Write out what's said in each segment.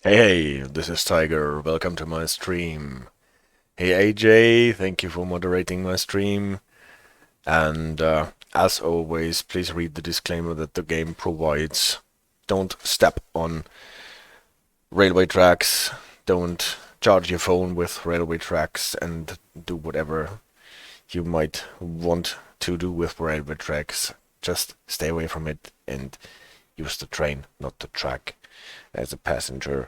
Hey, this is Tiger. Welcome to my stream. Hey AJ, thank you for moderating my stream. And as always, please read the disclaimer that the game provides. Don't step on railway tracks. Don't charge your phone with railway tracks and do whatever you might want to do with railway tracks. Just stay away from it and use the train, not the track, as a passenger.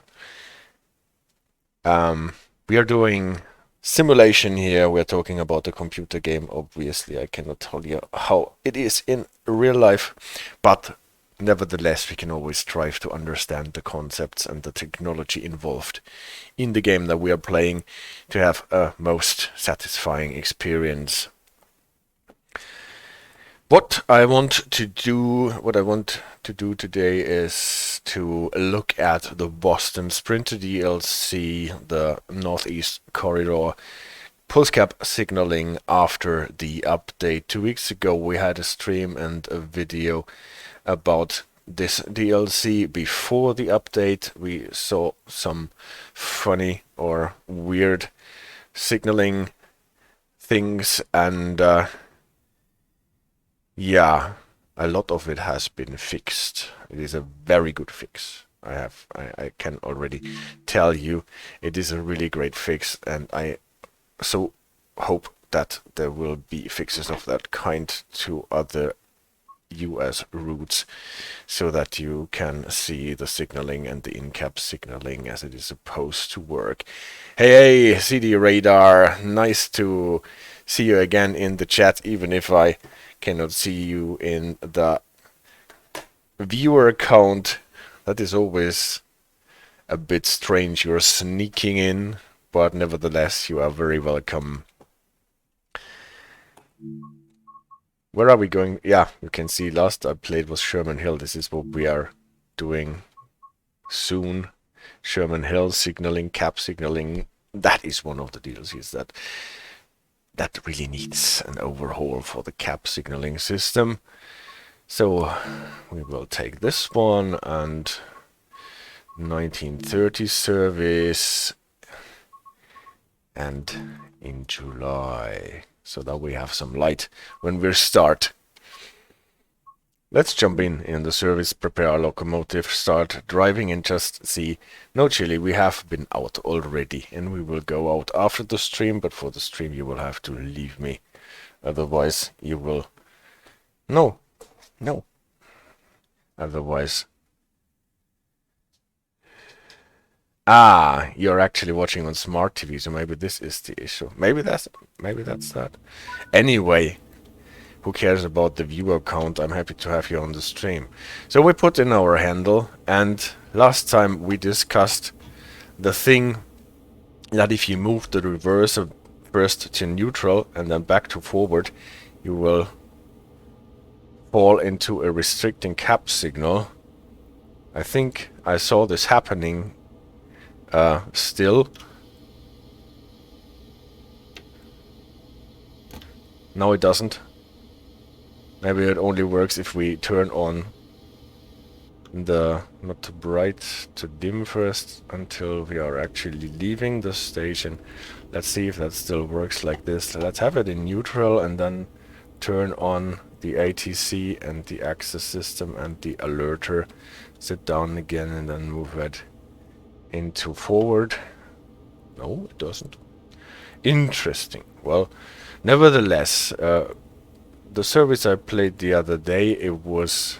We are doing simulation here. We're talking about a computer game. Obviously, I cannot tell you how it is in real life, but nevertheless, we can always strive to understand the concepts and the technology involved in the game that we are playing to have a most satisfying experience. What I want to do today is to look at the Boston Sprinter DLC, the Northeast Corridor pulse cap signaling after the update. 2 weeks ago we had a stream and a video about this DLC. Before the update we saw some funny or weird signaling things, and yeah, a lot of it has been fixed. It is a very good fix. I can already tell you it is a really great fix, and I so hope that there will be fixes of that kind to other US routes so that you can see the signaling and the in-cap signaling as it is supposed to work. Hey, CD Radar, nice to see you again in the chat, even if I cannot see you in the viewer account. That is always a bit strange. You're sneaking in, but nevertheless, you are very welcome. Where are we going? Yeah, you can see last I played was Sherman Hill. This is what we are doing soon. Sherman Hill signaling, cap signaling. That is one of the DLCs that really needs an overhaul for the cap signaling system. So we will take this one and 1930 service and in July, so that we have some light when we start. Let's jump in the service, prepare our locomotive, start driving and just see. No, Chili, we have been out already and we will go out after the stream, but for the stream you will have to leave me. Otherwise you will... No. Otherwise... Ah, you're actually watching on smart TV, so maybe this is the issue. Maybe that's that. Anyway, who cares about the viewer count? I'm happy to have you on the stream. So we put in our handle, and last time we discussed the thing that if you move the reverser first to neutral and then back to forward, you will fall into a restricting cap signal. I think I saw this happening still. No, it doesn't. Maybe it only works if we turn on the not too bright to dim first until we are actually leaving the station. Let's see if that still works like this. Let's have it in neutral and then turn on the ATC and the access system and the alerter. Sit down again and then move it into forward. No, it doesn't. Interesting. Well, nevertheless, the service I played the other day, it was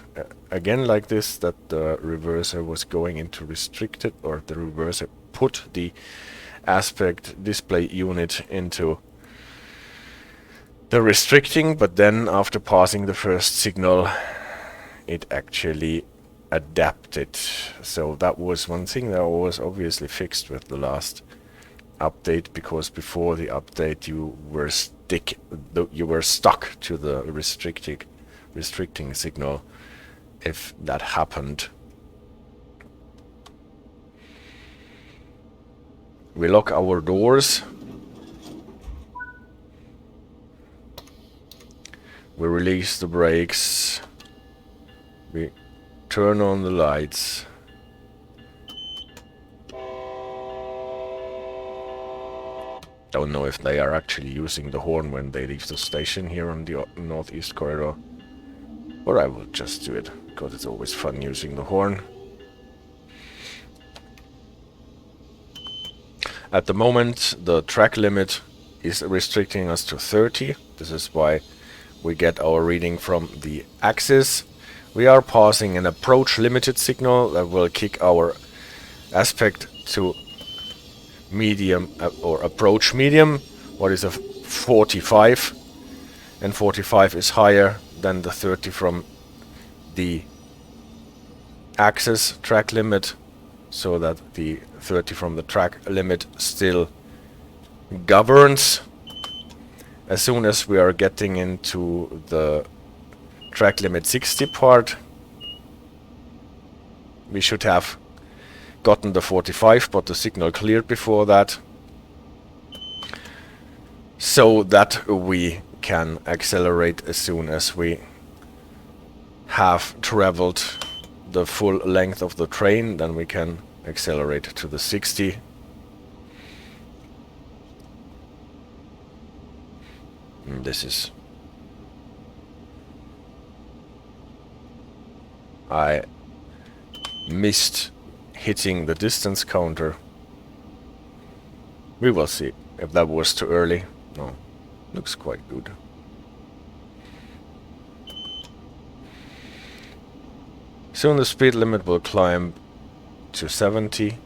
again like this, that the reverser was going into restricted, or the reverser put the aspect display unit into the restricting, but then after passing the first signal it actually adapted. So that was one thing that was obviously fixed with the last update, because before the update you were stuck to the restricting signal if that happened. We lock our doors. We release the brakes. We turn on the lights. Don't know if they are actually using the horn when they leave the station here on the northeast corridor. Or I will just do it, because it's always fun using the horn. At the moment, the track limit is restricting us to 30. This is why we get our reading from the axis. We are passing an approach limited signal that will kick our aspect to medium or approach medium. What is a 45? And 45 is higher than the 30 from the axis track limit, so that the 30 from the track limit still governs. As soon as we are getting into the track limit 60 part, we should have gotten the 45, but the signal cleared before that, so that we can accelerate as soon as we have traveled the full length of the train. Then we can accelerate to the 60. And this is... I missed hitting the distance counter. We will see if that was too early. No, looks quite good. Soon the speed limit will climb to 70.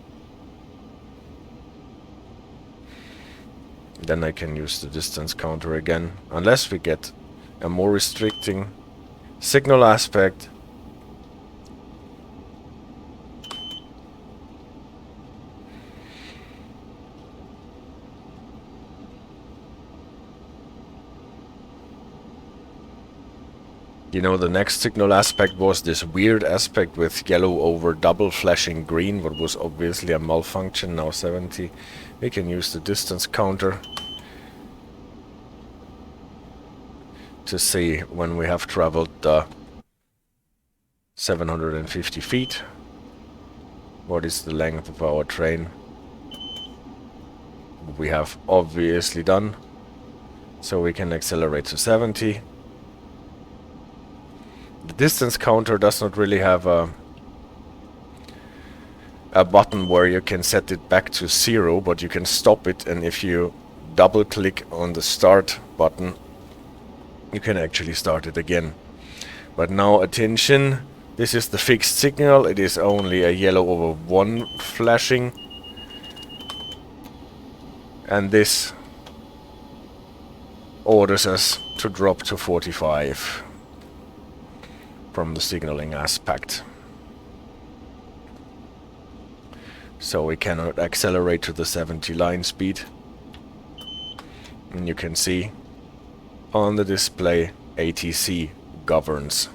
Then I can use the distance counter again, unless we get a more restricting signal aspect. You know, the next signal aspect was this weird aspect with yellow over double flashing green, what was obviously a malfunction, now 70. We can use the distance counter to see when we have traveled 750 feet. What is the length of our train? We have obviously done. So we can accelerate to 70. The distance counter does not really have a button where you can set it back to 0, but you can stop it, and if you double click on the start button, you can actually start it again. But now attention, this is the fixed signal. It is only a yellow over 1 flashing, and this orders us to drop to 45 from the signaling aspect. So we cannot accelerate to the 70 line speed. And you can see on the display ATC governs.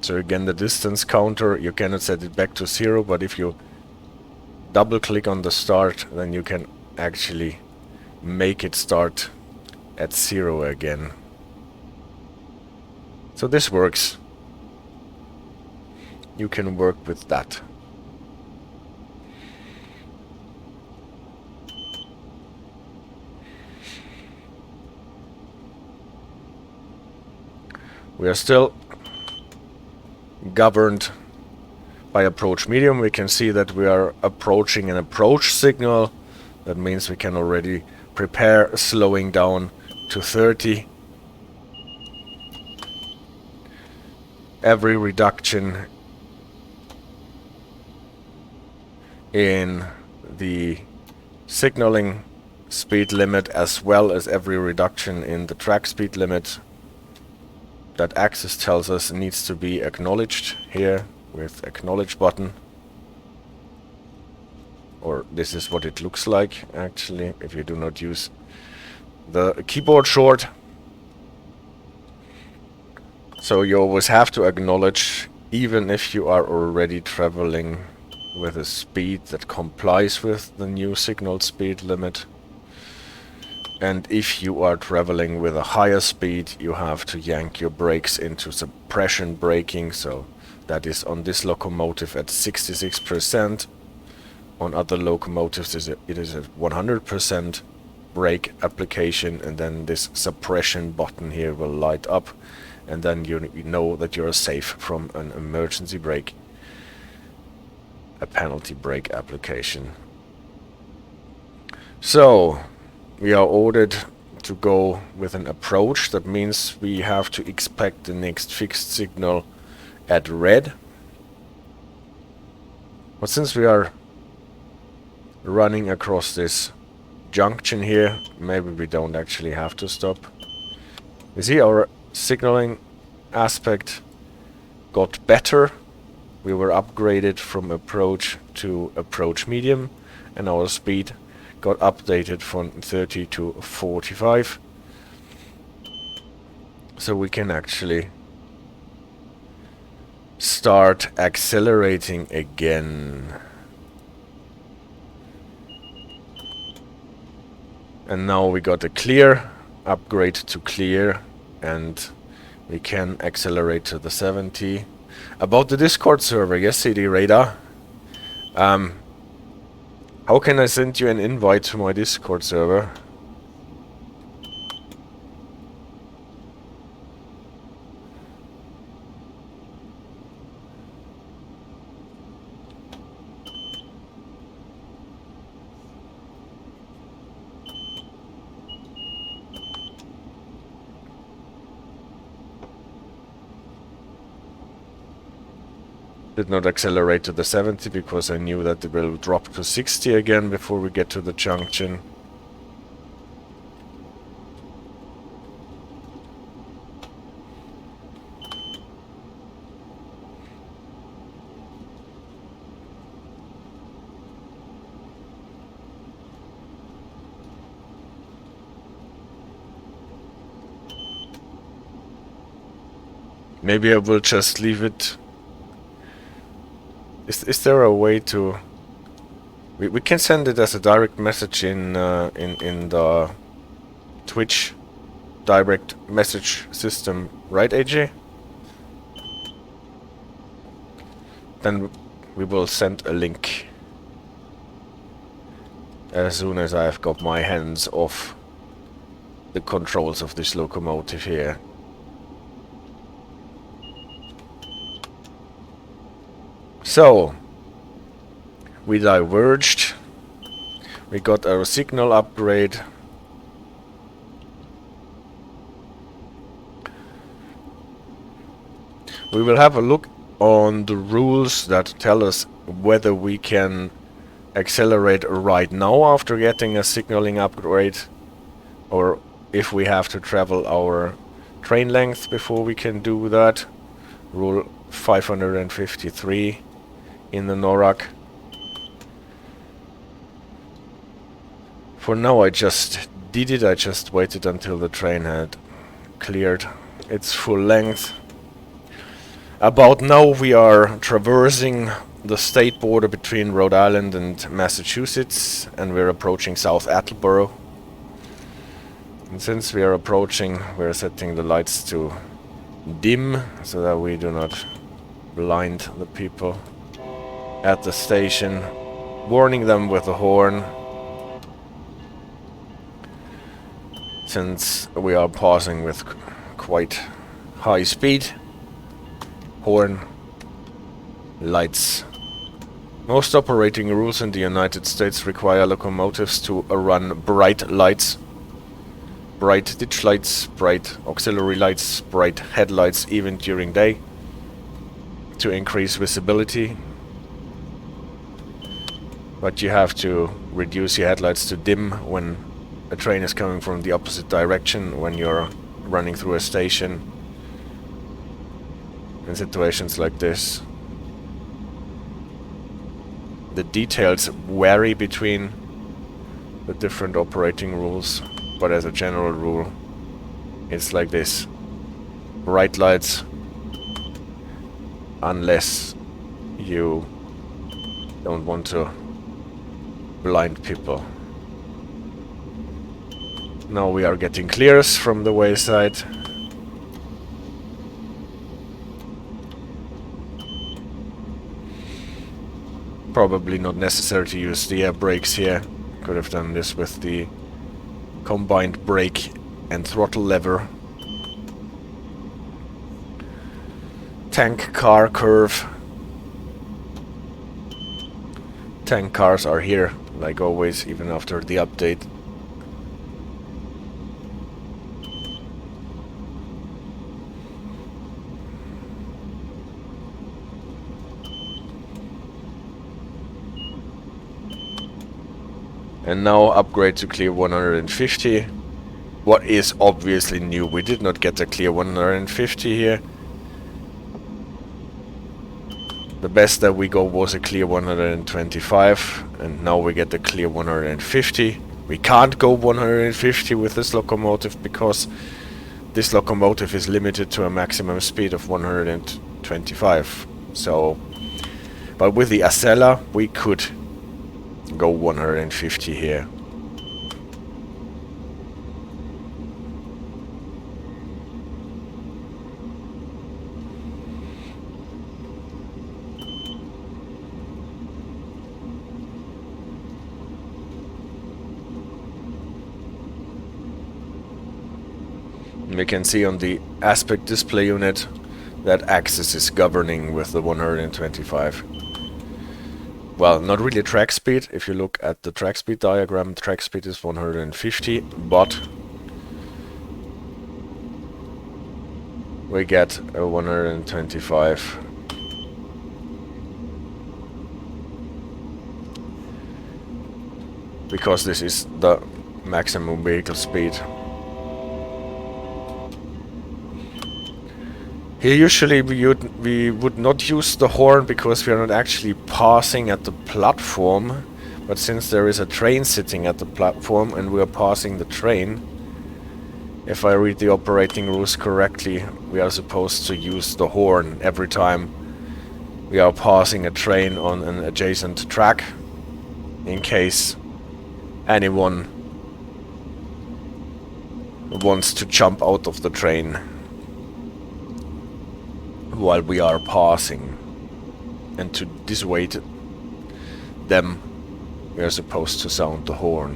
So again, the distance counter, you cannot set it back to 0, but if you double click on the start, then you can actually make it start at 0 again. So this works. You can work with that. We are still governed by approach medium. We can see that we are approaching an approach signal. That means we can already prepare slowing down to 30. Every reduction in the signaling speed limit, as well as every reduction in the track speed limit that axis tells us, needs to be acknowledged here with acknowledge button. Or this is what it looks like actually if you do not use the keyboard short. So you always have to acknowledge, even if you are already traveling with a speed that complies with the new signal speed limit. And if you are traveling with a higher speed, you have to yank your brakes into suppression braking. So that is on this locomotive at 66%. On other locomotives it is at 100% brake application, and then this suppression button here will light up, and then you know that you're safe from an emergency brake, a penalty brake application. So we are ordered to go with an approach. That means we have to expect the next fixed signal at red. But since we are running across this junction here, maybe we don't actually have to stop. You see, our signaling aspect got better. We were upgraded from approach to approach medium, and our speed got updated from 30 to 45. So we can actually start accelerating again. And now we got a clear, upgrade to clear, and we can accelerate to the 70. About the Discord server, yes, CD Radar. How can I send you an invite to my Discord server? Did not accelerate to the 70 because I knew that it will drop to 60 again before we get to the junction. Maybe I will just leave it. Is there a way to... We can send it as a direct message in the Twitch direct message system, right, AJ? Then we will send a link as soon as I have got my hands off the controls of this locomotive here. So, we diverged, we got our signal upgrade. We will have a look on the rules that tell us whether we can accelerate right now after getting a signaling upgrade, or if we have to travel our train length before we can do that. Rule 553 in the NORAC. For now I just did it, I just waited until the train had cleared its full length. About now we are traversing the state border between Rhode Island and Massachusetts, and we're approaching South Attleboro. And since we are approaching, we're setting the lights to dim so that we do not blind the people at the station, warning them with a horn, since we are passing with quite high speed. Horn, lights. Most operating rules in the United States require locomotives to run bright lights, bright ditch lights, bright auxiliary lights, bright headlights even during day to increase visibility. But you have to reduce your headlights to dim when a train is coming from the opposite direction, when you're running through a station. In situations like this, the details vary between the different operating rules, but as a general rule, it's like this. Bright lights, unless you don't want to blind people. Now we are getting clears from the wayside. Probably not necessary to use the air brakes here. Could have done this with the combined brake and throttle lever. Tank car curve. Tank cars are here, like always, even after the update. And now upgrade to clear 150. What is obviously new, we did not get a clear 150 here. The best that we got was a clear 125, and now we get the clear 150. We can't go 150 with this locomotive because this locomotive is limited to a maximum speed of 125. So, but with the Acela we could go 150 here. We can see on the aspect display unit that axis is governing with the 125. Well, not really track speed. If you look at the track speed diagram, track speed is 150, but we get a 125. Because this is the maximum vehicle speed. Here usually we would not use the horn because we are not actually passing at the platform, but since there is a train sitting at the platform and we are passing the train, if I read the operating rules correctly, we are supposed to use the horn every time we are passing a train on an adjacent track, in case anyone wants to jump out of the train while we are passing, and to dissuade them we are supposed to sound the horn.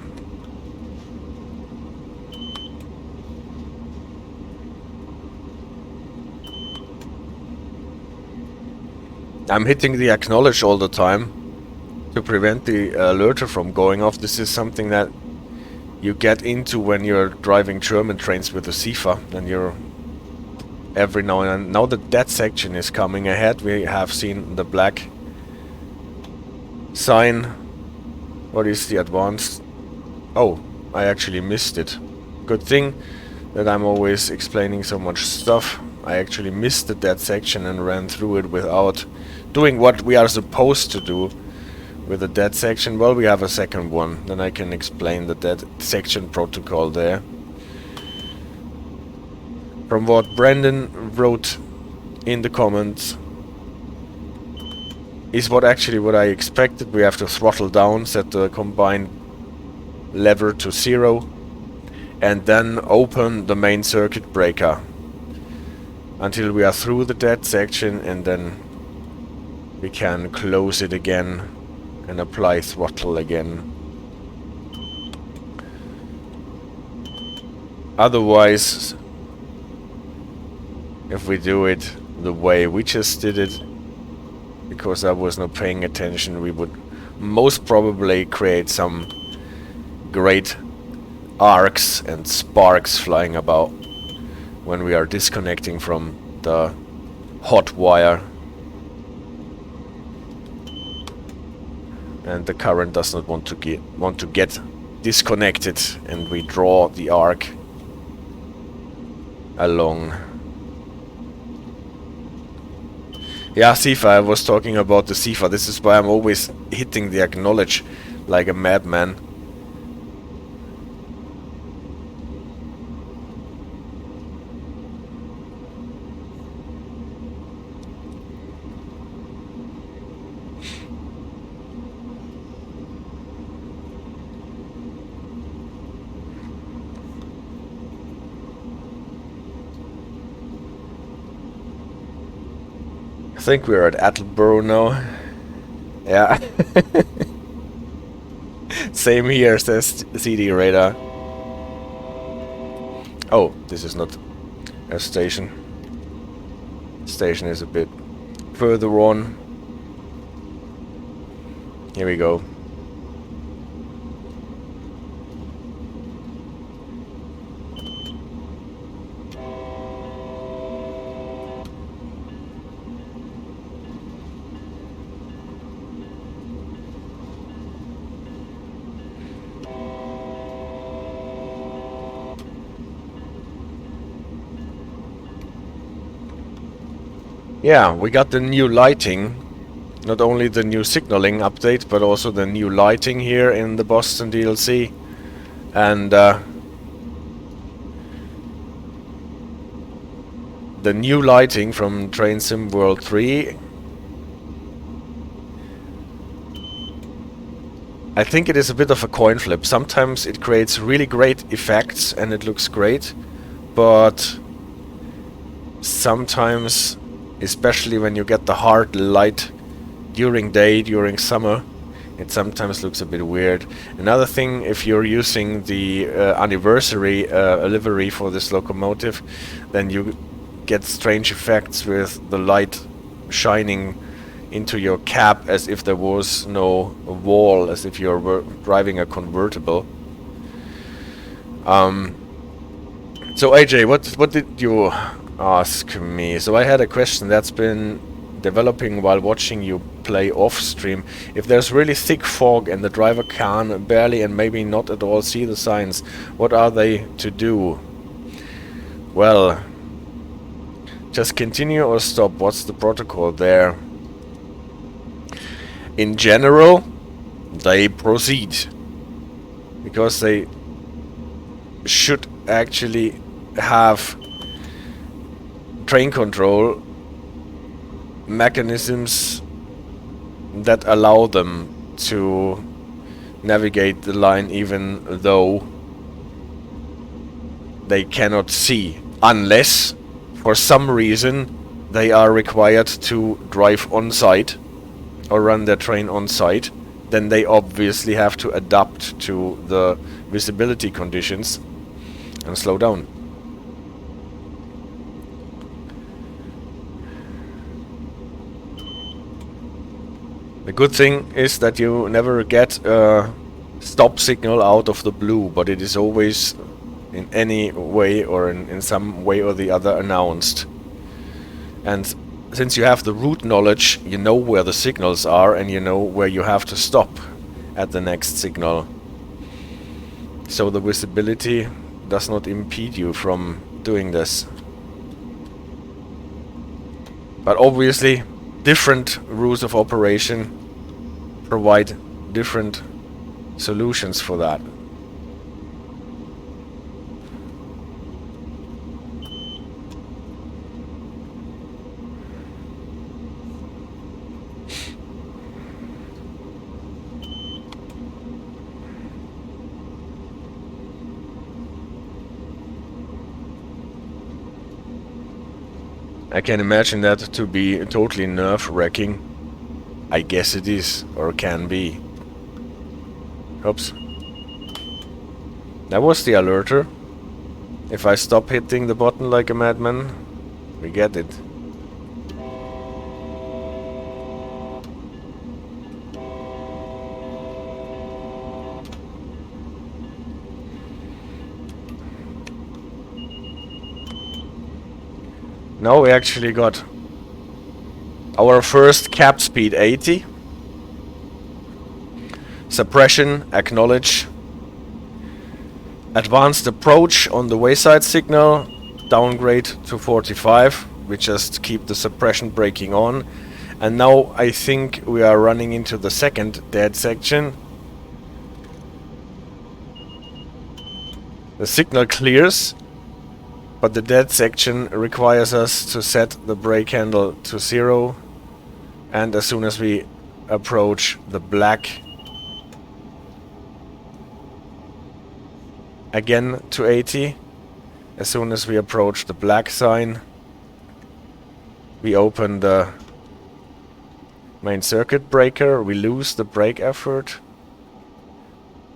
I'm hitting the acknowledge all the time to prevent the alerter from going off. This is something that you get into when you're driving German trains with the SIFA, and you're every now and then. Now that that section is coming ahead, we have seen the black sign. What is the advanced? Oh, I actually missed it. Good thing that I'm always explaining so much stuff. I actually missed the dead section and ran through it without doing what we are supposed to do with the dead section. Well, we have a second one, then I can explain the dead section protocol there. From what Brandon wrote in the comments is what I expected. We have to throttle down, set the combined lever to 0, and then open the main circuit breaker until we are through the dead section, and then we can close it again and apply throttle again. Otherwise, if we do it the way we just did it, because I was not paying attention, we would most probably create some great arcs and sparks flying about when we are disconnecting from the hot wire, and the current does not want to get disconnected, and we draw the arc along. Yeah, SIFA, I was talking about the SIFA. This is why I'm always hitting the acknowledge like a madman. I think we're at Attleboro now. Yeah. Same here, says CD radar. Oh, this is not a station. Station is a bit further on. Here we go. Yeah, we got the new lighting. Not only the new signaling update, but also the new lighting here in the Boston DLC. And the new lighting from Train Sim World 3. I think it is a bit of a coin flip. Sometimes it creates really great effects and it looks great, but sometimes, especially when you get the hard light during day, during summer, it sometimes looks a bit weird. Another thing, if you're using the anniversary livery for this locomotive, then you get strange effects with the light shining into your cab as if there was no wall, as if you're driving a convertible. So AJ, what did you ask me? So I had a question that's been developing while watching you play off stream. If there's really thick fog and the driver can barely and maybe not at all see the signs, what are they to do? Well, just continue or stop. What's the protocol there? In general, they proceed, because they should actually have train control mechanisms that allow them to navigate the line even though they cannot see, unless for some reason they are required to drive on site or run their train on site. Then they obviously have to adapt to the visibility conditions and slow down. The good thing is that you never get a stop signal out of the blue, but it is always in any way or in some way or the other announced. And since you have the route knowledge, you know where the signals are and you know where you have to stop at the next signal. So the visibility does not impede you from doing this. But obviously, different rules of operation provide different solutions for that. I can imagine that to be totally nerve-wracking. I guess it is, or can be. Oops. That was the alerter. If I stop hitting the button like a madman, we get it. Now we actually got our first cap speed 80. Suppression, acknowledge. Advanced approach on the wayside signal, downgrade to 45. We just keep the suppression braking on. And now I think we are running into the second dead section. The signal clears, but the dead section requires us to set the brake handle to 0. And as soon as we approach the black, again to 80. As soon as we approach the black sign, we open the Main circuit breaker, we lose the brake effort,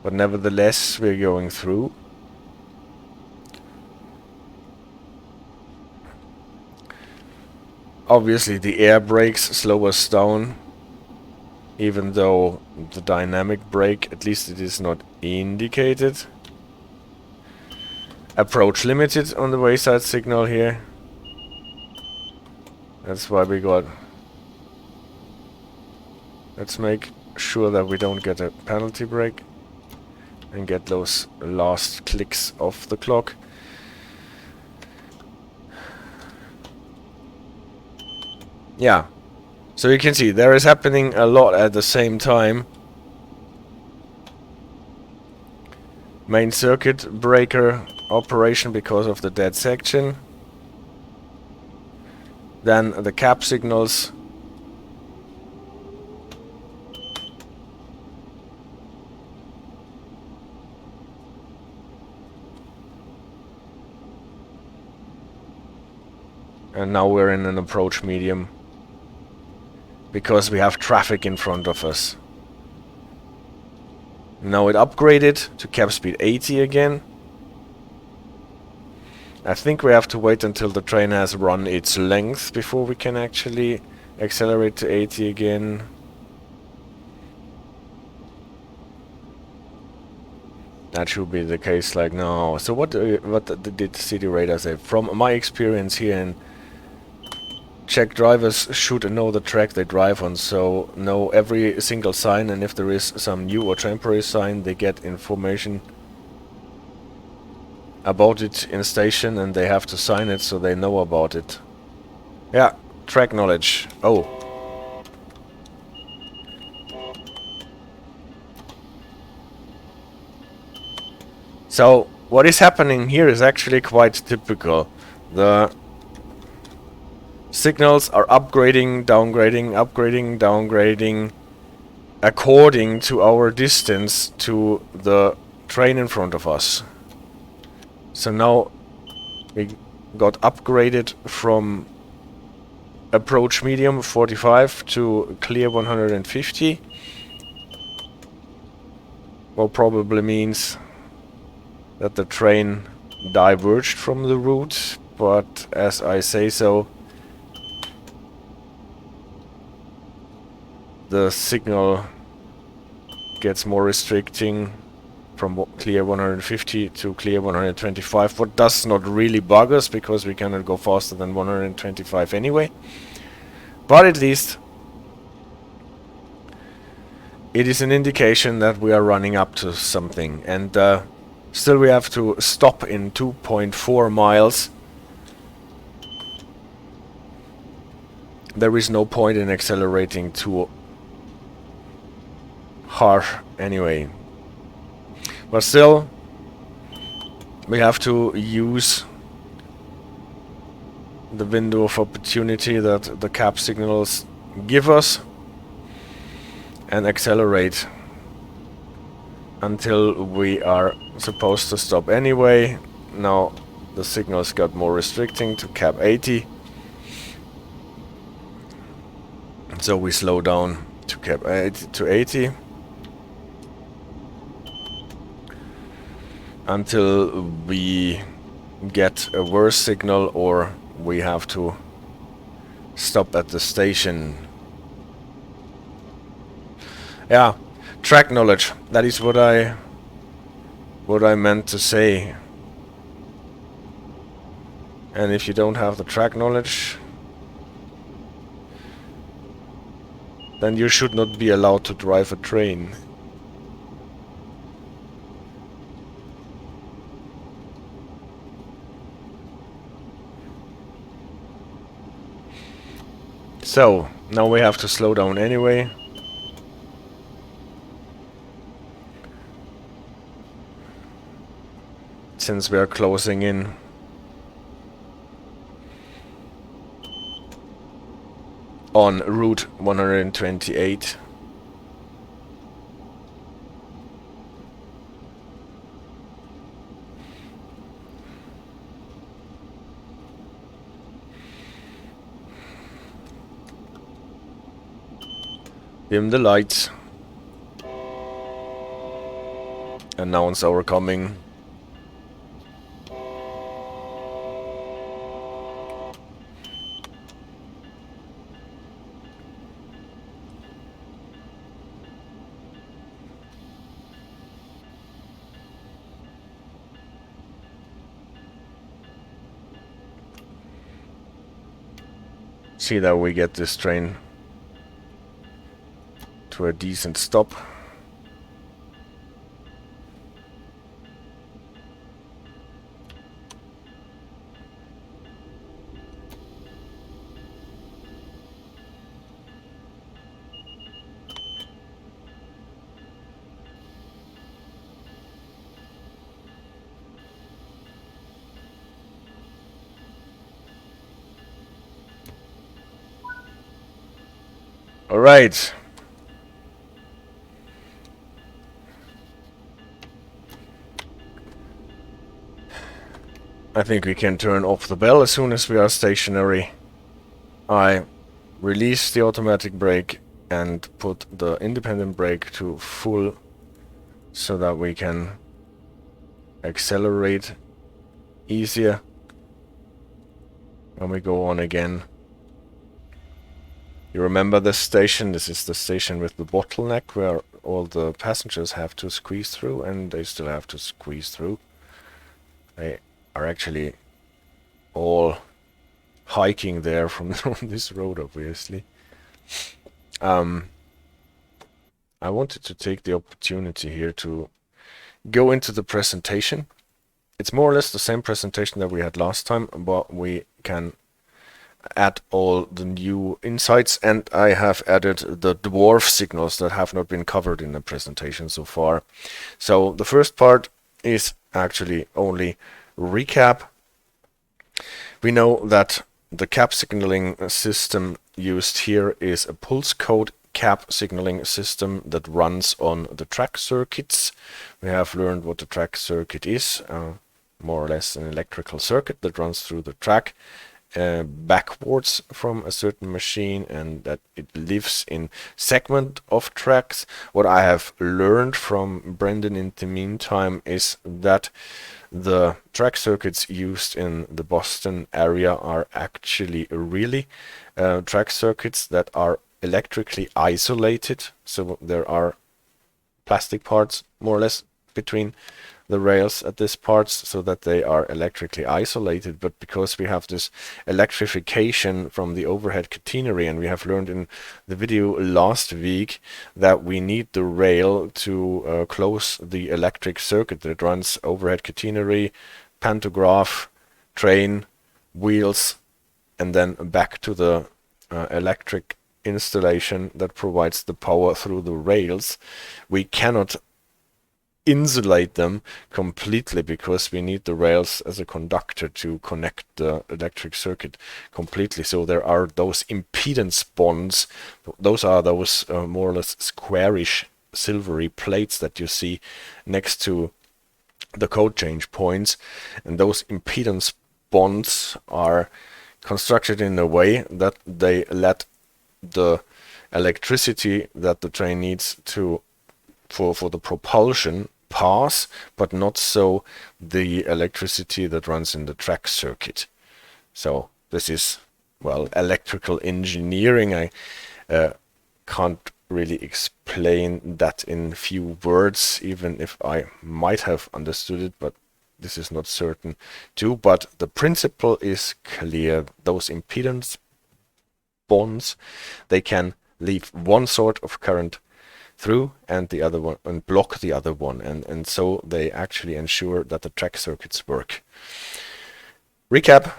but nevertheless we're going through. Obviously the air brakes slow us down, even though the dynamic brake, at least it is not indicated. Approach limited on the wayside signal here. That's why we got... Let's make sure that we don't get a penalty brake and get those last clicks off the clock. Yeah, so you can see there is happening a lot at the same time. Main circuit breaker operation because of the dead section. Then the cab signals. And now we're in an approach medium, because we have traffic in front of us. Now it upgraded to cap speed 80 again. I think we have to wait until the train has run its length before we can actually accelerate to 80 again. That should be the case like now. So what did City Radar say? From my experience here in Czech, drivers should know the track they drive on, so know every single sign, and if there is some new or temporary sign, they get information about it in station and they have to sign it so they know about it. Yeah, track knowledge. Oh. So, what is happening here is actually quite typical. The signals are upgrading, downgrading according to our distance to the train in front of us. So now we got upgraded from approach medium 45 to clear 150. Well, probably means that the train diverged from the route, but as I say so, the signal gets more restricting from clear 150 to clear 125, what does not really bug us because we cannot go faster than 125 anyway. But at least it is an indication that we are running up to something, and still we have to stop in 2.4 miles. There is no point in accelerating too hard anyway. But still, we have to use the window of opportunity that the cab signals give us and accelerate until we are supposed to stop anyway. Now the signals got more restricting to cap 80. So we slow down to cap 80 to 80. Until we get a worse signal or we have to stop at the station. Yeah, track knowledge. That is what I meant to say. And if you don't have the track knowledge, then you should not be allowed to drive a train. So, now we have to slow down anyway. Since we are closing in. On Route 128. Dim the lights. Announce our coming. See that we get this train to a decent stop. All right. I think we can turn off the bell as soon as we are stationary. I release the automatic brake and put the independent brake to full so that we can accelerate easier when we go on again. You remember this station? This is the station with the bottleneck where all the passengers have to squeeze through, and they still have to squeeze through. They are actually all hiking there from this road, obviously. I wanted to take the opportunity here to go into the presentation. It's more or less the same presentation that we had last time, but we can add all the new insights, and I have added the dwarf signals that have not been covered in the presentation so far. So the first part is actually only recap. We know that the cap signaling system used here is a pulse code cap signaling system that runs on the track circuits. We have learned what the track circuit is, more or less an electrical circuit that runs through the track backwards from a certain machine, and that it lives in segment of tracks. What I have learned from Brendan in the meantime is that the track circuits used in the Boston area are actually really track circuits that are electrically isolated, so there are plastic parts more or less between the rails at this parts so that they are electrically isolated. But because we have this electrification from the overhead catenary, and we have learned in the video last week that we need the rail to close the electric circuit that runs overhead catenary, pantograph, train, wheels, and then back to the electric installation that provides the power through the rails. We cannot insulate them completely because we need the rails as a conductor to connect the electric circuit completely. So there are those impedance bonds. Those are those more or less squarish silvery plates that you see next to the code change points, and those impedance bonds are constructed in a way that they let the electricity that the train needs to for the propulsion pass, but not so the electricity that runs in the track circuit. So this is, well, electrical engineering. I can't really explain that in few words, even if I might have understood it, but this is not certain too. But the principle is clear. Those impedance bonds, they can leave one sort of current through and the other one, and block the other one, and so they actually ensure that the track circuits work. Recap: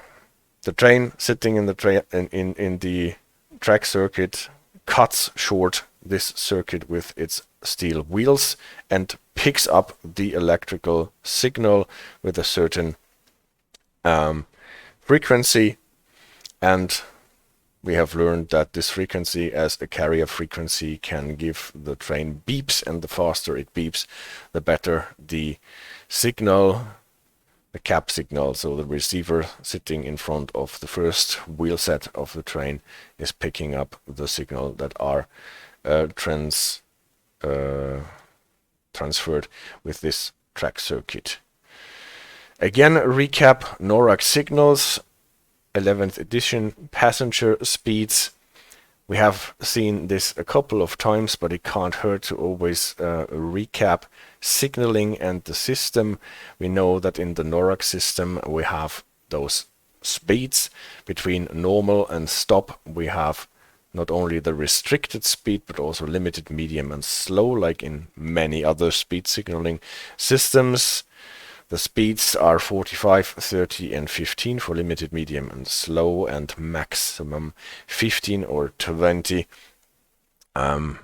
the train sitting in the track circuit cuts short this circuit with its steel wheels and picks up the electrical signal with a certain frequency, and we have learned that this frequency as a carrier frequency can give the train beeps, and the faster it beeps, the better the signal, the cap signal. So the receiver sitting in front of the first wheel set of the train is picking up the signal that are transferred with this track circuit. Again, recap: NORAC signals, 11th edition, passenger speeds. We have seen this a couple of times, but it can't hurt to always recap signaling and the system. We know that in the NORAC system we have those speeds. Between normal and stop we have not only the restricted speed but also limited, medium and slow, like in many other speed signaling systems. The speeds are 45, 30 and 15 for limited, medium and slow, and maximum 15 or 20 in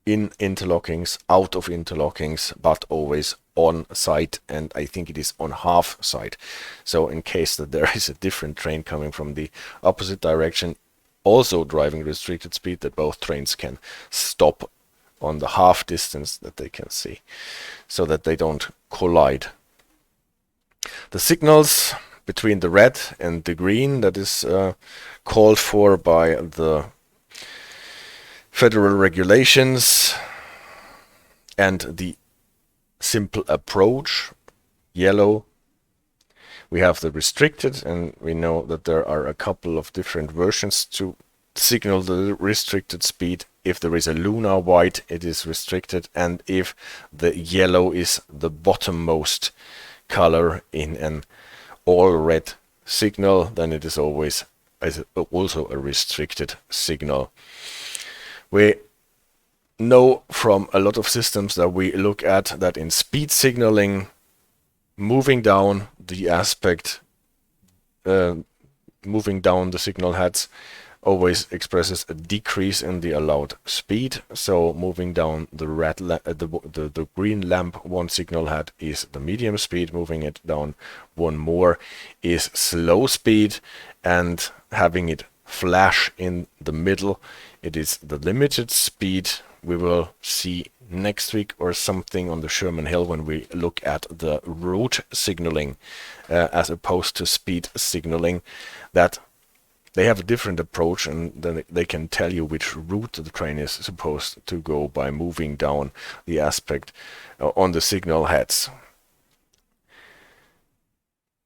interlockings, out of interlockings, but always on site, and I think it is on half site. So in case that there is a different train coming from the opposite direction, also driving restricted speed, that both trains can stop on the half distance that they can see, so that they don't collide. The signals between the red and the green, that is called for by the federal regulations, and the simple approach, yellow. We have the restricted, and we know that there are a couple of different versions to signal the restricted speed. If there is a lunar white, it is restricted, and if the yellow is the bottommost color in an all red signal, then it is always also a restricted signal. We know from a lot of systems that we look at that in speed signaling, moving down the aspect, moving down the signal heads always expresses a decrease in the allowed speed. So moving down the red, the green lamp one signal head is the medium speed. Moving it down one more is slow speed, and having it flash in the middle, it is the limited speed. We will see next week or something on the Sherman Hill when we look at the route signaling as opposed to speed signaling, that they have a different approach, and then they can tell you which route the train is supposed to go by moving down the aspect on the signal heads.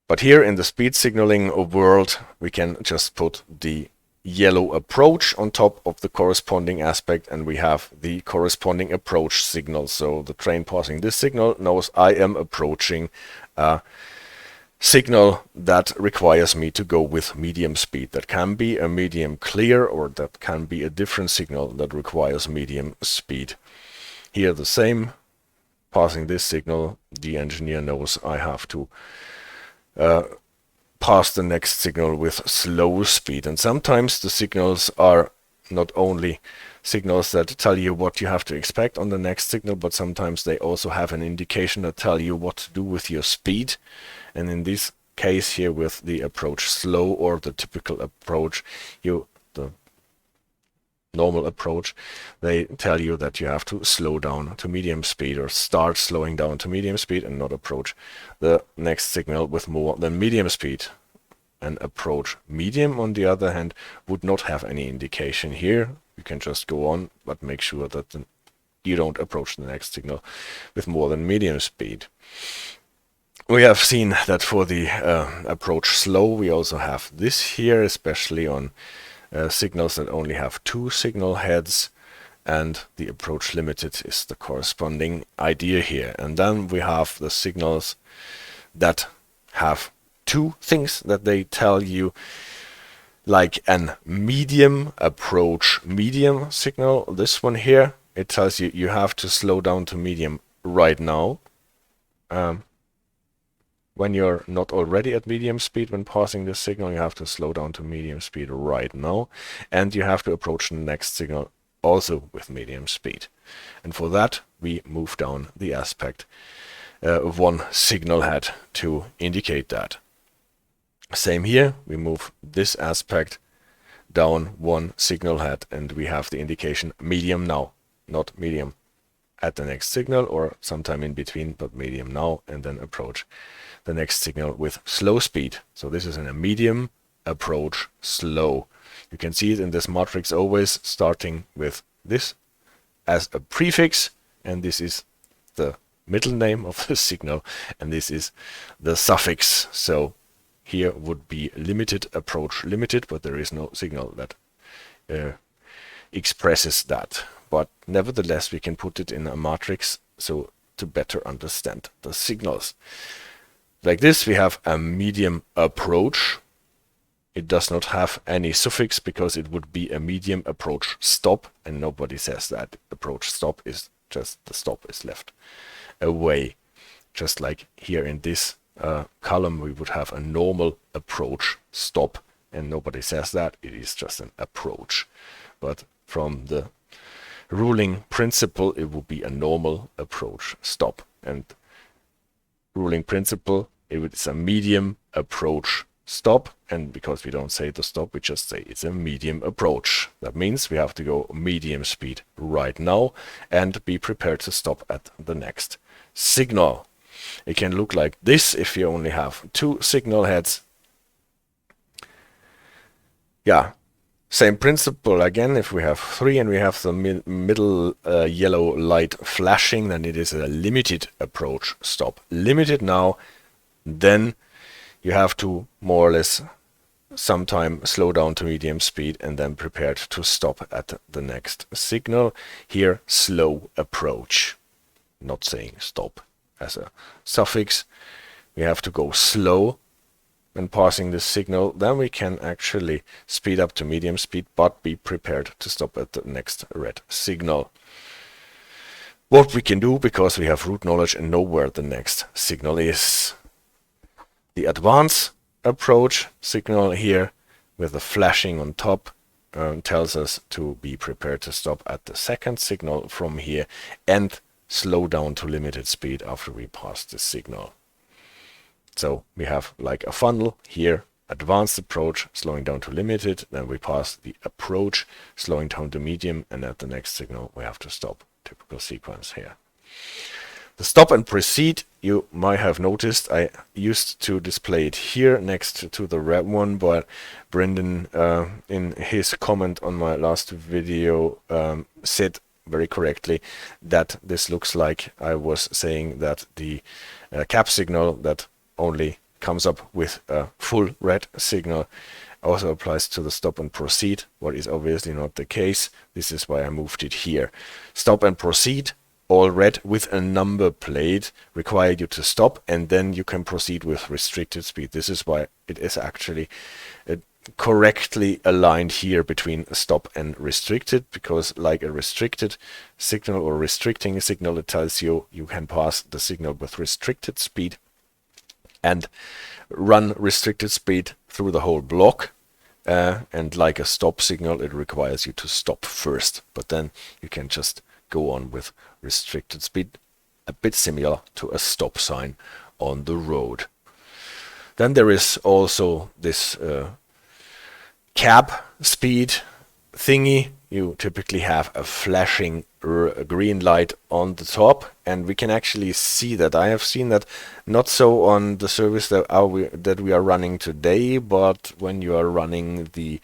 But here in the speed signaling world, we can just put the yellow approach on top of the corresponding aspect, and we have the corresponding approach signal. So the train passing this signal knows I am approaching a signal that requires me to go with medium speed. That can be a medium clear, or that can be a different signal that requires medium speed. Here the same, passing this signal, the engineer knows I have to pass the next signal with slow speed. And sometimes the signals are not only signals that tell you what you have to expect on the next signal, but sometimes they also have an indication that tell you what to do with your speed. And in this case here with the approach slow, or the typical approach, the normal approach, they tell you that you have to slow down to medium speed, or start slowing down to medium speed, and not approach the next signal with more than medium speed. And approach medium, on the other hand, would not have any indication here. You can just go on, but make sure that you don't approach the next signal with more than medium speed. We have seen that for the approach slow, we also have this here, especially on signals that only have two signal heads, and the approach limited is the corresponding idea here. And then we have the signals that have two things that they tell you, like an medium approach medium signal. This one here, it tells you you have to slow down to medium right now. When you're not already at medium speed when passing this signal, you have to slow down to medium speed right now, and you have to approach the next signal also with medium speed. And for that, we move down the aspect of one signal head to indicate that. Same here, we move this aspect down one signal head, and we have the indication medium now, not medium at the next signal or sometime in between, but medium now, and then approach the next signal with slow speed. So this is in a medium approach slow. You can see it in this matrix always starting with this as a prefix, and this is the middle name of the signal, and this is the suffix. So here would be limited approach limited, but there is no signal that expresses that. But nevertheless, we can put it in a matrix so to better understand the signals. Like this, we have a medium approach. It does not have any suffix because it would be a medium approach stop, and nobody says that approach stop is just the stop is left away. Just like here in this column, we would have a normal approach stop, and nobody says that. It is just an approach. But from the ruling principle, it would be a normal approach stop. And ruling principle, it's a medium approach stop, and because we don't say the stop, we just say it's a medium approach. That means we have to go medium speed right now and be prepared to stop at the next signal. It can look like this if you only have 2 signal heads. Yeah, same principle again. If we have 3 and we have the middle yellow light flashing, then it is a limited approach stop. Limited now, then you have to more or less sometime slow down to medium speed and then prepared to stop at the next signal. Here, slow approach, not saying stop as a suffix. We have to go slow when passing the signal, then we can actually speed up to medium speed, but be prepared to stop at the next red signal. What we can do, because we have route knowledge and know where the next signal is. The advanced approach signal here with the flashing on top tells us to be prepared to stop at the second signal from here and slow down to limited speed after we pass the signal. So we have like a funnel here, advanced approach, slowing down to limited, then we pass the approach, slowing down to medium, and at the next signal we have to stop. Typical sequence here. The stop and proceed, you might have noticed, I used to display it here next to the red one, but Brendan in his comment on my last video said very correctly that this looks like I was saying that the cap signal that only comes up with a full red signal also applies to the stop and proceed, what is obviously not the case. This is why I moved it here. Stop and proceed, all red with a number plate, require you to stop, and then you can proceed with restricted speed. This is why it is actually correctly aligned here between stop and restricted, because like a restricted signal or restricting a signal, it tells you you can pass the signal with restricted speed and run restricted speed through the whole block, and like a stop signal, it requires you to stop first, but then you can just go on with restricted speed, a bit similar to a stop sign on the road. Then there is also this cap speed thingy. You typically have a flashing green light on the top, and we can actually see that. I have seen that not so on the service that we are running today, but when you are running the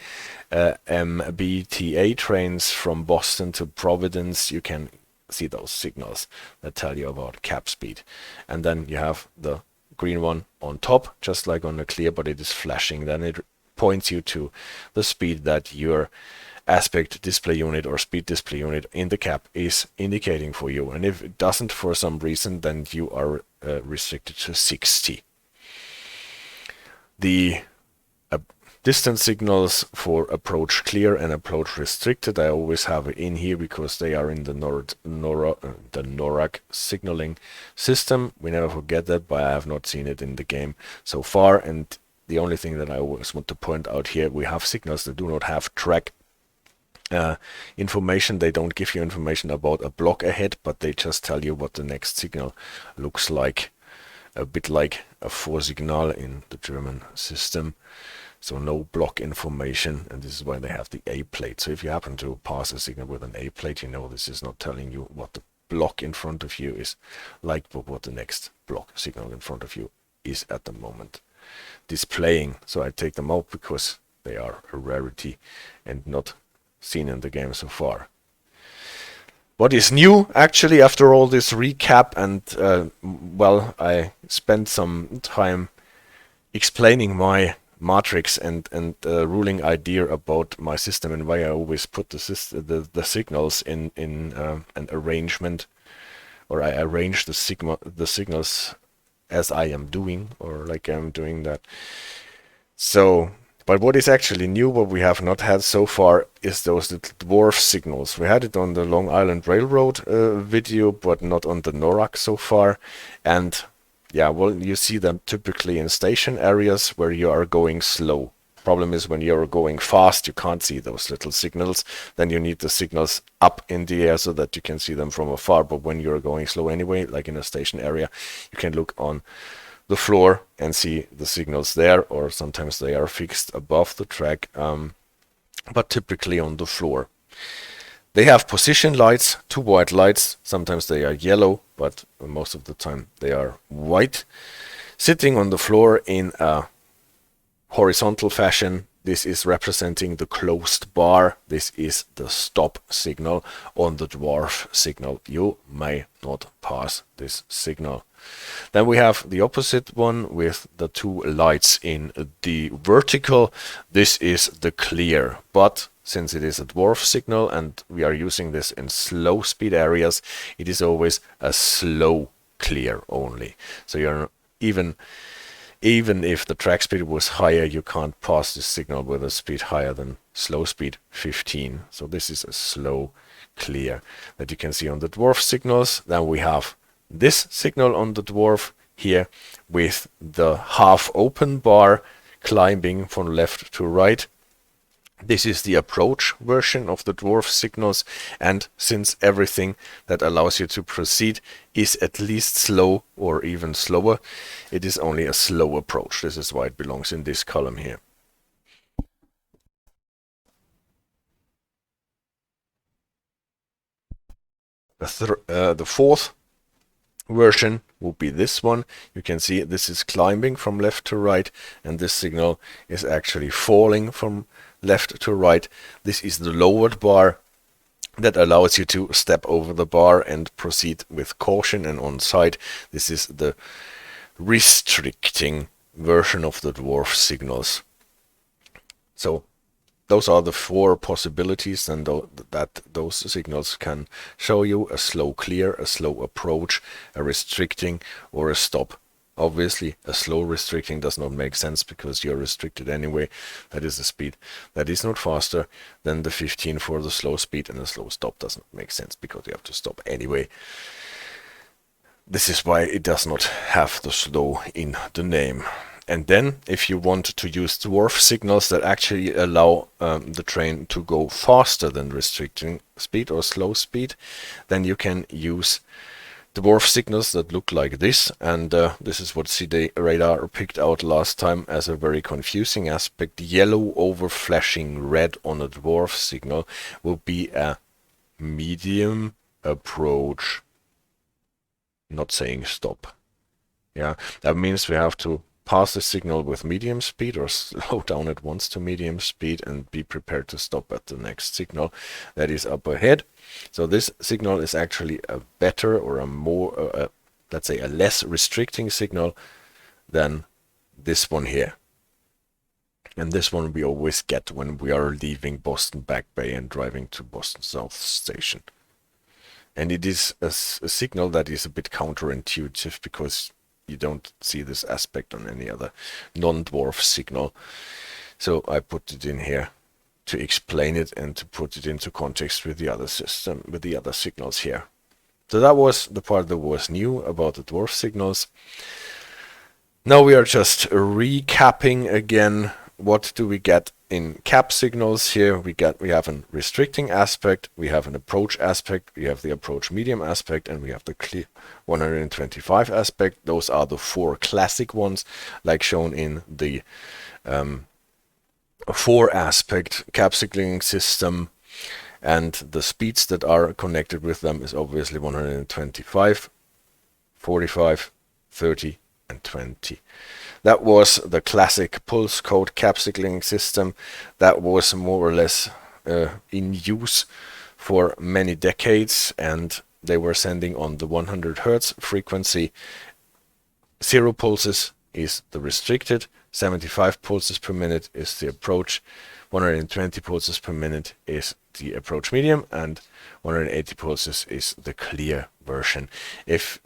MBTA trains from Boston to Providence, you can see those signals that tell you about cap speed. And then you have the green one on top, just like on the clear, but it is flashing. Then it points you to the speed that your aspect display unit or speed display unit in the cap is indicating for you. And if it doesn't for some reason, then you are restricted to 60. The distance signals for approach clear and approach restricted, I always have it in here because they are in the NORAC signaling system. We never forget that, but I have not seen it in the game so far. And the only thing that I always want to point out here, we have signals that do not have track information. They don't give you information about a block ahead, but they just tell you what the next signal looks like, a bit like a Vorsignal in the German system. So no block information, and this is why they have the A plate. So if you happen to pass a signal with an A plate, you know this is not telling you what the block in front of you is like, but what the next block signal in front of you is at the moment displaying. So I take them out because they are a rarity and not seen in the game so far. What is new, actually, after all this recap, and well, I spent some time explaining my matrix and ruling idea about my system and why I always put the signals in an arrangement, or I arrange the signals as I am doing, or like I'm doing that. So, but what is actually new, what we have not had so far, is those little dwarf signals. We had it on the Long Island Railroad video, but not on the NORAC so far. And yeah, well, you see them typically in station areas where you are going slow. Problem is, when you're going fast, you can't see those little signals. Then you need the signals up in the air so that you can see them from afar. But when you're going slow anyway, like in a station area, you can look on the floor and see the signals there, or sometimes they are fixed above the track, but typically on the floor. They have position lights, 2 white lights. Sometimes they are yellow, but most of the time they are white. Sitting on the floor in a horizontal fashion, this is representing the closed bar. This is the stop signal on the dwarf signal. You may not pass this signal. Then we have the opposite one with the 2 lights in the vertical. This is the clear, but since it is a dwarf signal and we are using this in slow speed areas, it is always a slow clear only. So you're even if the track speed was higher, you can't pass this signal with a speed higher than slow speed 15. So this is a slow clear that you can see on the dwarf signals. Then we have this signal on the dwarf here with the half open bar climbing from left to right. This is the approach version of the dwarf signals, and since everything that allows you to proceed is at least slow or even slower, it is only a slow approach. This is why it belongs in this column here. The fourth version will be this one. You can see this is climbing from left to right, and this signal is actually falling from left to right. This is the lowered bar that allows you to step over the bar and proceed with caution and on side. This is the restricting version of the dwarf signals. So those are the 4 possibilities, and that those signals can show you: a slow clear, a slow approach, a restricting, or a stop. Obviously, a slow restricting does not make sense because you're restricted anyway. That is the speed that is not faster than the 15 for the slow speed, and a slow stop does not make sense because you have to stop anyway. This is why it does not have the slow in the name. And then, if you want to use dwarf signals that actually allow the train to go faster than restricting speed or slow speed, then you can use dwarf signals that look like this. And this is what CD Radar picked out last time as a very confusing aspect. Yellow over flashing red on a dwarf signal will be a medium approach, not saying stop. Yeah, that means we have to pass the signal with medium speed or slow down at once to medium speed and be prepared to stop at the next signal that is up ahead. So this signal is actually a better, or a more, let's say a less restricting signal than this one here. And this one we always get when we are leaving Boston Back Bay and driving to Boston South Station. And it is a signal that is a bit counterintuitive because you don't see this aspect on any other non-dwarf signal. So I put it in here to explain it and to put it into context with the other system, with the other signals here. So that was the part that was new about the dwarf signals. Now we are just recapping again. What do we get in cap signals here? We have a restricting aspect, we have an approach aspect, we have the approach medium aspect, and we have the clear 125 aspect. Those are the 4 classic ones, like shown in the 4 aspect cap signaling system. And the speeds that are connected with them is obviously 125, 45, 30, and 20. That was the classic pulse code cap signaling system that was more or less in use for many decades, and they were sending on the 100 Hertz frequency. 0 pulses is the restricted, 75 pulses per minute is the approach, 120 pulses per minute is the approach medium, and 180 pulses is the clear version. If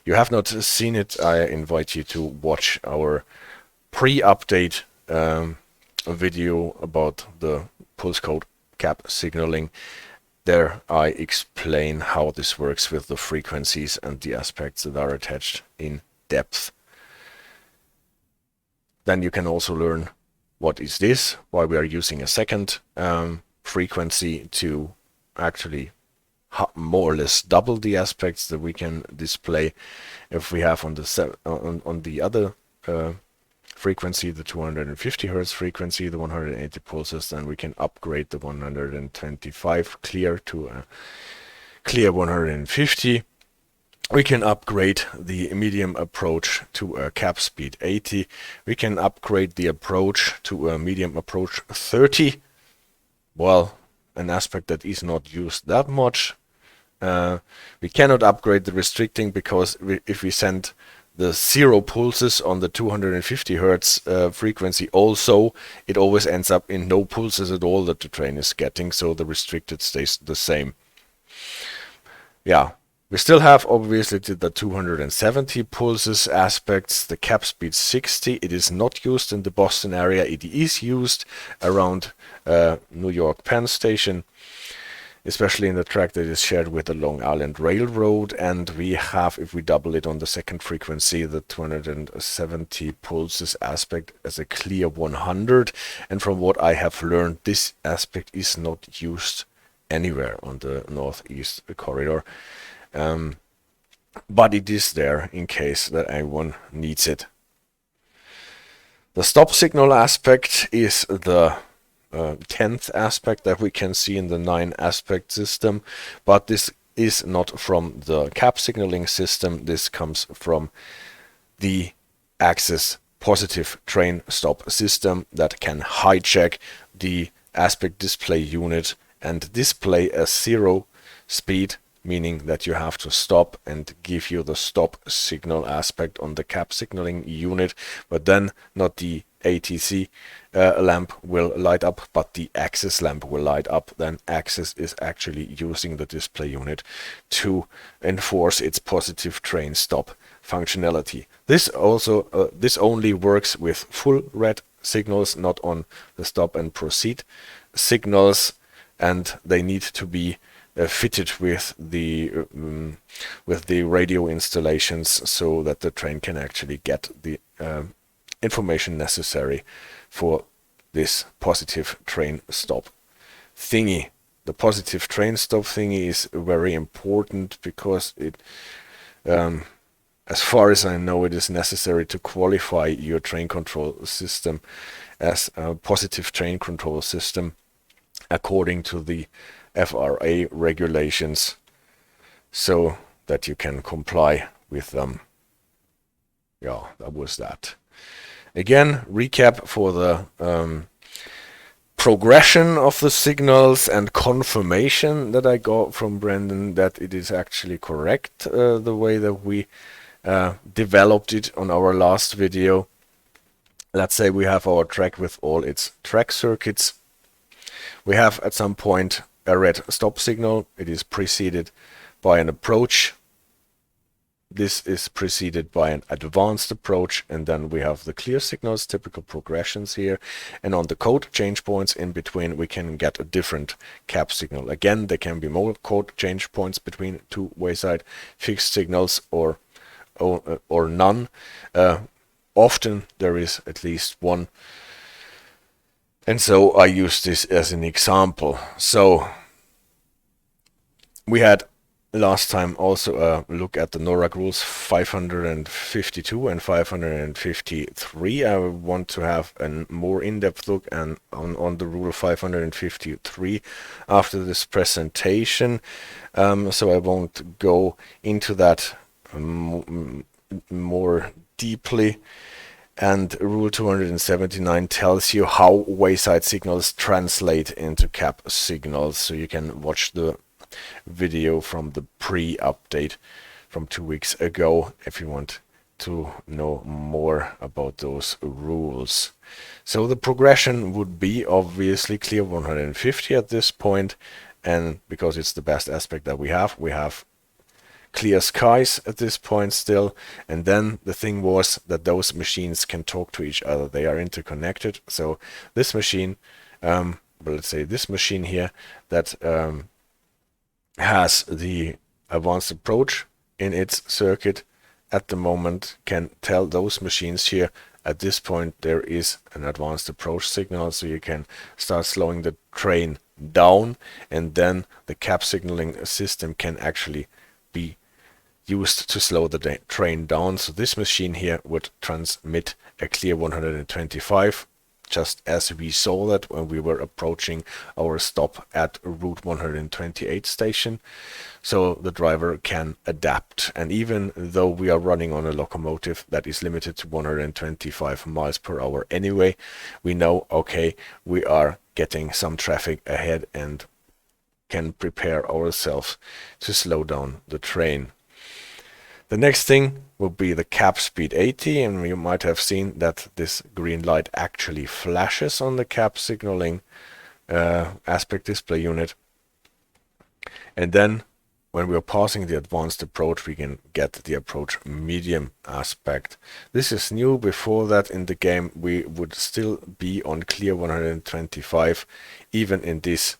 you have not seen it, I invite you to watch our pre-update video about the pulse code cap signaling. There I explain how this works with the frequencies and the aspects that are attached in depth. Then you can also learn what is this, why we are using a second frequency to actually more or less double the aspects that we can display. If we have on the other frequency, the 250 Hertz frequency, the 180 pulses, then we can upgrade the 125 clear to a clear 150. We can upgrade the medium approach to a cap speed 80. We can upgrade the approach to a medium approach 30. Well, an aspect that is not used that much. We cannot upgrade the restricting because if we send the 0 pulses on the 250 Hertz frequency also, it always ends up in no pulses at all that the train is getting, so the restricted stays the same. Yeah, we still have obviously the 270 pulses aspects, the cap speed 60. It is not used in the Boston area. It is used around New York Penn Station, especially in the track that is shared with the Long Island Railroad. And we have, if we double it on the second frequency, the 270 pulses aspect as a clear 100. And from what I have learned, this aspect is not used anywhere on the Northeast corridor. But it is there in case that anyone needs it. The stop signal aspect is the 10th aspect that we can see in the 9 aspect system, but this is not from the cap signaling system. This comes from the axis positive train stop system that can hijack the aspect display unit and display a 0 speed, meaning that you have to stop and give you the stop signal aspect on the cap signaling unit, but then not the ATC lamp will light up, but the axis lamp will light up. Then axis is actually using the display unit to enforce its positive train stop functionality. This only works with full red signals, not on the stop and proceed signals, and they need to be fitted with the radio installations so that the train can actually get the information necessary for this positive train stop thingy. The positive train stop thingy is very important because it, as far as I know, it is necessary to qualify your train control system as a positive train control system according to the FRA regulations, so that you can comply with them. Yeah, that was that. Again, recap for the progression of the signals and confirmation that I got from Brendan that it is actually correct, the way that we developed it on our last video. Let's say we have our track with all its track circuits. We have at some point a red stop signal. It is preceded by an approach. This is preceded by an advanced approach, and then we have the clear signals, typical progressions here. And on the code change points in between, we can get a different cap signal. Again, there can be more code change points between 2 wayside fixed signals or none. Often there is at least one. And so I use this as an example. So we had last time also a look at the NORAC rules 552 and 553. I want to have a more in-depth look on the rule 553 after this presentation. So I won't go into that more deeply. And Rule 279 tells you how wayside signals translate into cap signals. So you can watch the video from the pre-update from 2 weeks ago if you want to know more about those rules. So the progression would be obviously clear 150 at this point, and because it's the best aspect that we have clear skies at this point still. And then the thing was that those machines can talk to each other. They are interconnected. So this machine, well, let's say this machine here that has the advanced approach in its circuit at the moment can tell those machines here at this point there is an advanced approach signal, so you can start slowing the train down, and then the cap signaling system can actually be used to slow the train down. So this machine here would transmit a clear 125, just as we saw that when we were approaching our stop at Route 128 station. So the driver can adapt, and even though we are running on a locomotive that is limited to 125 miles per hour anyway, we know, okay, we are getting some traffic ahead and can prepare ourselves to slow down the train. The next thing will be the cap speed 80, and you might have seen that this green light actually flashes on the cap signaling aspect display unit. And then when we are passing the advanced approach, we can get the approach medium aspect. This is new. Before that in the game we would still be on clear 125 even in this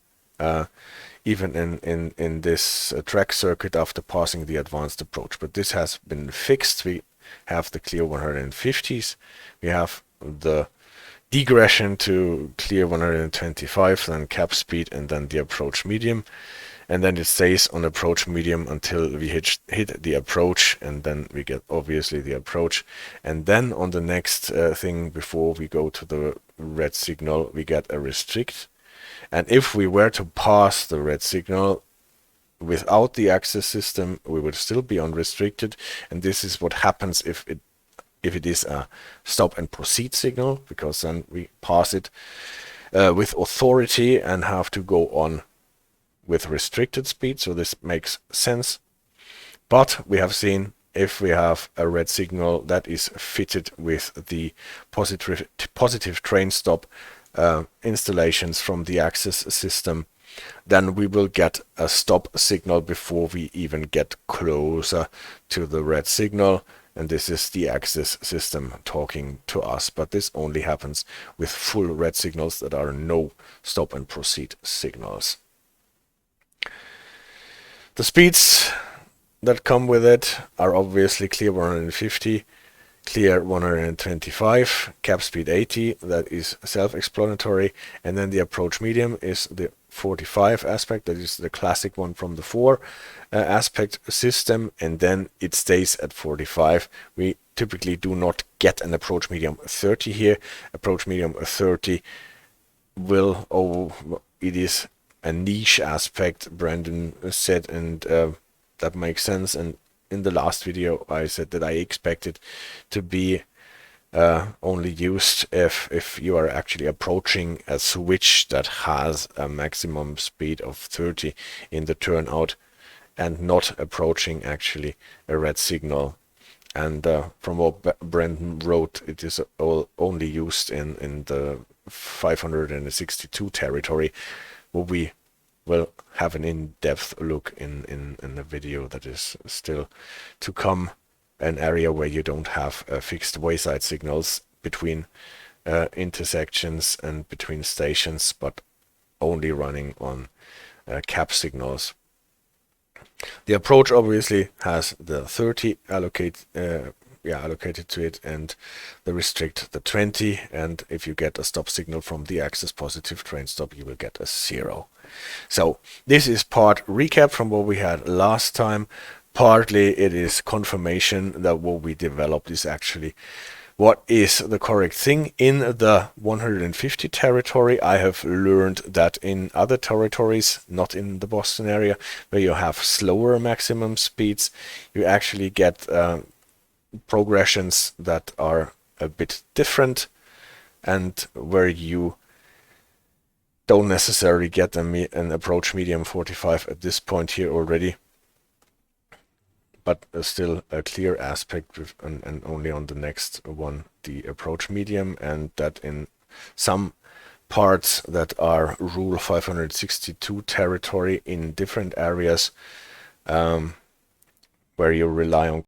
in this track circuit after passing the advanced approach, but this has been fixed. We have the clear 150s, we have the degression to clear 125, then cap speed, and then the approach medium, and then it stays on approach medium until we hit the approach, and then we get obviously the approach. And then on the next thing before we go to the red signal, we get a restrict. And if we were to pass the red signal without the access system, we would still be unrestricted. And this is what happens if it is a stop and proceed signal, because then we pass it with authority and have to go on with restricted speed. So this makes sense. But we have seen if we have a red signal that is fitted with the positive train stop installations from the access system, then we will get a stop signal before we even get closer to the red signal, and this is the access system talking to us. But this only happens with full red signals that are no stop and proceed signals. The speeds that come with it are obviously clear 150, clear 125, cap speed 80, that is self-explanatory, and then the approach medium is the 45 aspect, that is the classic one from the 4 aspect system, and then it stays at 45. We typically do not get an approach medium 30 here. Approach medium 30 will, it is a niche aspect, Brandon said, and that makes sense. And in the last video I said that I expect it to be only used if you are actually approaching a switch that has a maximum speed of 30 in the turnout, and not approaching actually a red signal. And from what Brandon wrote, it is only used in the 562 territory, where we will have an in-depth look in the video that is still to come, an area where you don't have fixed wayside signals between intersections and between stations, but only running on cap signals. The approach obviously has the 30 allocated to it, and the restrict the 20, and if you get a stop signal from the access positive train stop, you will get a 0. So this is part recap from what we had last time. Partly it is confirmation that what we developed is actually what is the correct thing in the 150 territory. I have learned that in other territories, not in the Boston area, where you have slower maximum speeds, you actually get progressions that are a bit different, and where you don't necessarily get an approach medium 45 at this point here already, but still a clear aspect with, and only on the next one the approach medium, and that in some parts that are Rule 562 territory in different areas, where you rely on